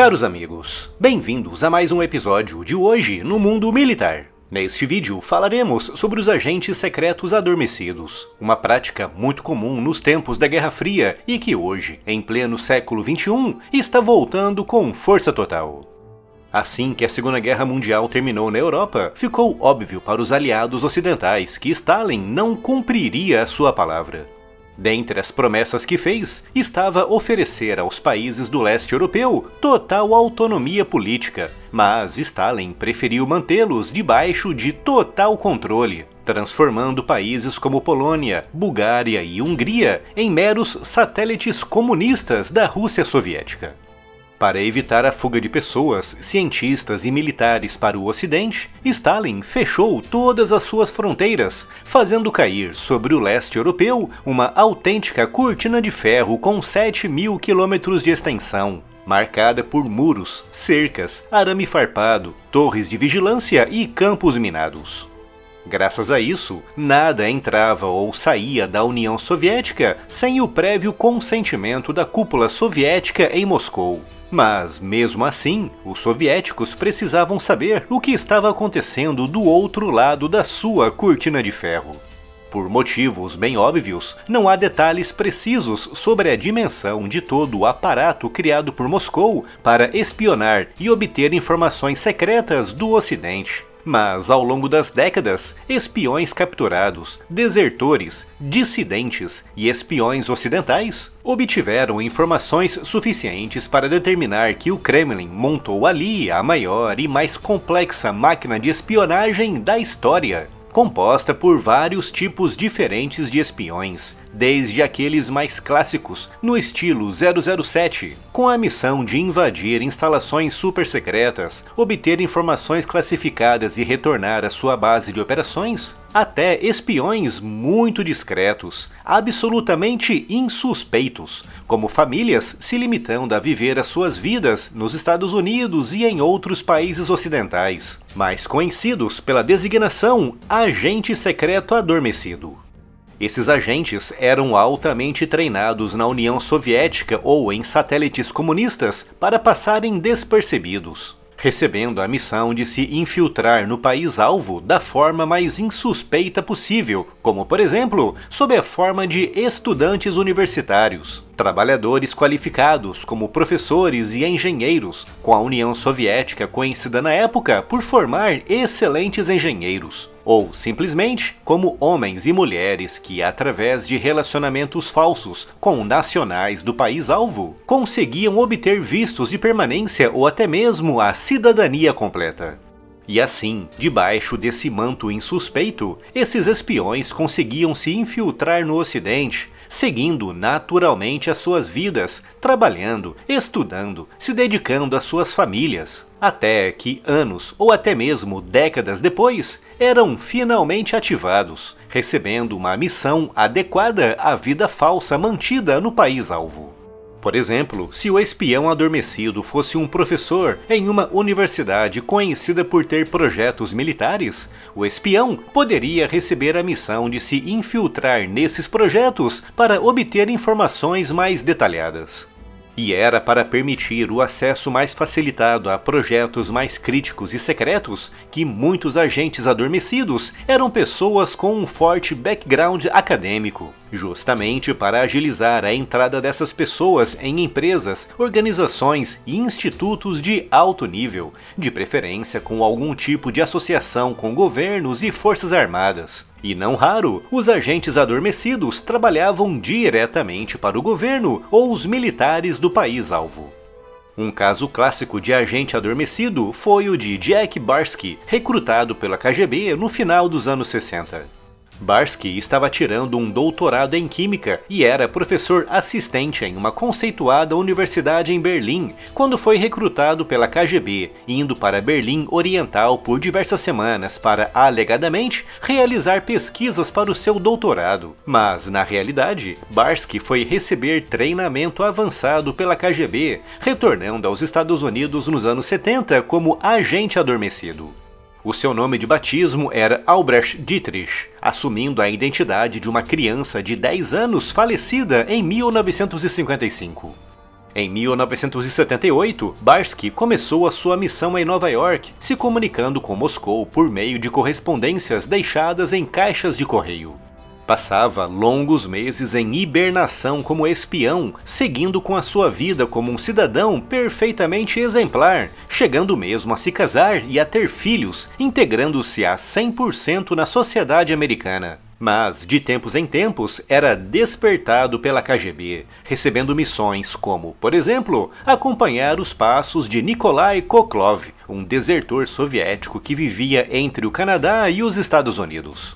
Caros amigos, bem-vindos a mais um episódio de Hoje no Mundo Militar. Neste vídeo falaremos sobre os agentes secretos adormecidos, uma prática muito comum nos tempos da Guerra Fria e que hoje, em pleno século XXI, está voltando com força total. Assim que a Segunda Guerra Mundial terminou na Europa, ficou óbvio para os aliados ocidentais que Stalin não cumpriria a sua palavra. Dentre as promessas que fez, estava oferecer aos países do leste europeu total autonomia política, mas Stalin preferiu mantê-los debaixo de total controle, transformando países como Polônia, Bulgária e Hungria em meros satélites comunistas da Rússia soviética. Para evitar a fuga de pessoas, cientistas e militares para o Ocidente, Stalin fechou todas as suas fronteiras, fazendo cair sobre o leste europeu uma autêntica cortina de ferro com 7.000 quilômetros de extensão, marcada por muros, cercas, arame farpado, torres de vigilância e campos minados. Graças a isso, nada entrava ou saía da União Soviética sem o prévio consentimento da cúpula soviética em Moscou. Mas, mesmo assim, os soviéticos precisavam saber o que estava acontecendo do outro lado da sua cortina de ferro. Por motivos bem óbvios, não há detalhes precisos sobre a dimensão de todo o aparato criado por Moscou para espionar e obter informações secretas do Ocidente. Mas, ao longo das décadas, espiões capturados, desertores, dissidentes e espiões ocidentais obtiveram informações suficientes para determinar que o Kremlin montou ali a maior e mais complexa máquina de espionagem da história, composta por vários tipos diferentes de espiões, desde aqueles mais clássicos, no estilo 007, com a missão de invadir instalações super secretas, obter informações classificadas e retornar à sua base de operações, até espiões muito discretos, absolutamente insuspeitos, como famílias se limitando a viver as suas vidas nos Estados Unidos e em outros países ocidentais, mais conhecidos pela designação agente secreto adormecido. Esses agentes eram altamente treinados na União Soviética ou em satélites comunistas para passarem despercebidos, recebendo a missão de se infiltrar no país-alvo da forma mais insuspeita possível, como por exemplo, sob a forma de estudantes universitários, trabalhadores qualificados como professores e engenheiros, com a União Soviética conhecida na época por formar excelentes engenheiros, ou simplesmente como homens e mulheres que, através de relacionamentos falsos com nacionais do país-alvo, conseguiam obter vistos de permanência ou até mesmo a cidadania completa. E assim, debaixo desse manto insuspeito, esses espiões conseguiam se infiltrar no Ocidente, seguindo naturalmente as suas vidas, trabalhando, estudando, se dedicando às suas famílias, até que anos ou até mesmo décadas depois, eram finalmente ativados, recebendo uma missão adequada à vida falsa mantida no país-alvo. Por exemplo, se o espião adormecido fosse um professor em uma universidade conhecida por ter projetos militares, o espião poderia receber a missão de se infiltrar nesses projetos para obter informações mais detalhadas. E era para permitir o acesso mais facilitado a projetos mais críticos e secretos que muitos agentes adormecidos eram pessoas com um forte background acadêmico, justamente para agilizar a entrada dessas pessoas em empresas, organizações e institutos de alto nível, de preferência com algum tipo de associação com governos e forças armadas. E não raro, os agentes adormecidos trabalhavam diretamente para o governo ou os militares do país-alvo. Um caso clássico de agente adormecido foi o de Jack Barsky, recrutado pela KGB no final dos anos 60. Barsky estava tirando um doutorado em Química e era professor assistente em uma conceituada universidade em Berlim, quando foi recrutado pela KGB, indo para Berlim Oriental por diversas semanas para, alegadamente, realizar pesquisas para o seu doutorado. Mas, na realidade, Barsky foi receber treinamento avançado pela KGB, retornando aos Estados Unidos nos anos 70 como agente adormecido. O seu nome de batismo era Albrecht Dietrich, assumindo a identidade de uma criança de 10 anos falecida em 1955. Em 1978, Barsky começou a sua missão em Nova York, se comunicando com Moscou por meio de correspondências deixadas em caixas de correio. Passava longos meses em hibernação como espião, seguindo com a sua vida como um cidadão perfeitamente exemplar, chegando mesmo a se casar e a ter filhos, integrando-se a 100% na sociedade americana. Mas, de tempos em tempos, era despertado pela KGB, recebendo missões como, por exemplo, acompanhar os passos de Nikolai Koklov, um desertor soviético que vivia entre o Canadá e os Estados Unidos.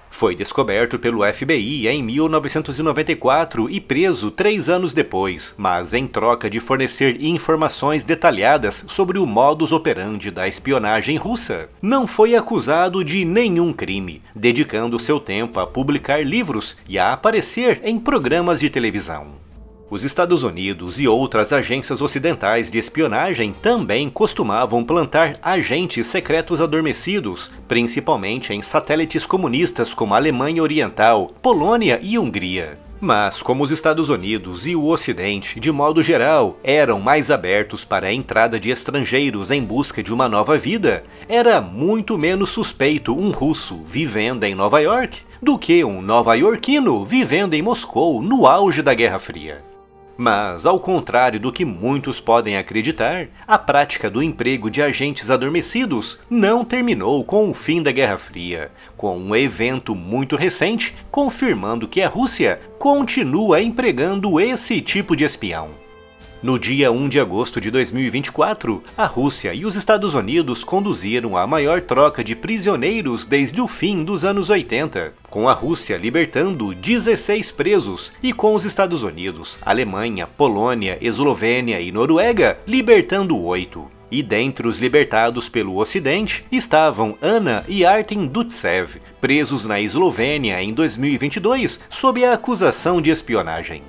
Foi descoberto pelo FBI em 1994 e preso 3 anos depois, mas em troca de fornecer informações detalhadas sobre o modus operandi da espionagem russa, não foi acusado de nenhum crime, dedicando seu tempo a publicar livros e a aparecer em programas de televisão. Os Estados Unidos e outras agências ocidentais de espionagem também costumavam plantar agentes secretos adormecidos, principalmente em satélites comunistas como a Alemanha Oriental, Polônia e Hungria. Mas como os Estados Unidos e o Ocidente, de modo geral, eram mais abertos para a entrada de estrangeiros em busca de uma nova vida, era muito menos suspeito um russo vivendo em Nova York do que um nova-iorquino vivendo em Moscou no auge da Guerra Fria. Mas, ao contrário do que muitos podem acreditar, a prática do emprego de agentes adormecidos não terminou com o fim da Guerra Fria, com um evento muito recente confirmando que a Rússia continua empregando esse tipo de espião. No dia 1 de agosto de 2024, a Rússia e os Estados Unidos conduziram a maior troca de prisioneiros desde o fim dos anos 80, com a Rússia libertando 16 presos e com os Estados Unidos, Alemanha, Polônia, Eslovênia e Noruega libertando 8. E dentre os libertados pelo Ocidente estavam Anna e Artem Dutsev, presos na Eslovênia em 2022 sob a acusação de espionagem.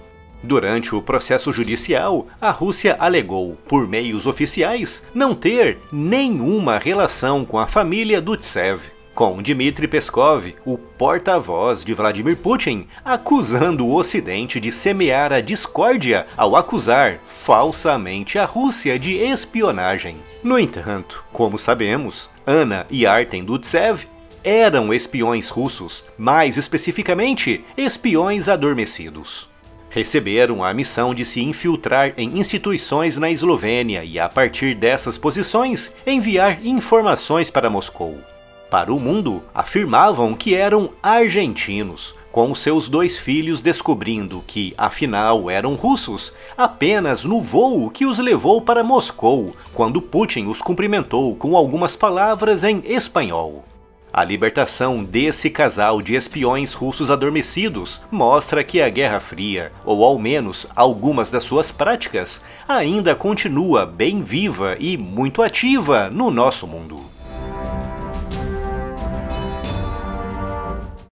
Durante o processo judicial, a Rússia alegou, por meios oficiais, não ter nenhuma relação com a família Dutsev, com Dmitry Peskov, o porta-voz de Vladimir Putin, acusando o Ocidente de semear a discórdia ao acusar falsamente a Rússia de espionagem. No entanto, como sabemos, Anna e Artem Dutsev eram espiões russos, mais especificamente, espiões adormecidos. Receberam a missão de se infiltrar em instituições na Eslovênia e, a partir dessas posições, enviar informações para Moscou. Para o mundo, afirmavam que eram argentinos, com seus 2 filhos descobrindo que, afinal, eram russos, apenas no voo que os levou para Moscou, quando Putin os cumprimentou com algumas palavras em espanhol. A libertação desse casal de espiões russos adormecidos mostra que a Guerra Fria, ou ao menos algumas das suas práticas, ainda continua bem viva e muito ativa no nosso mundo.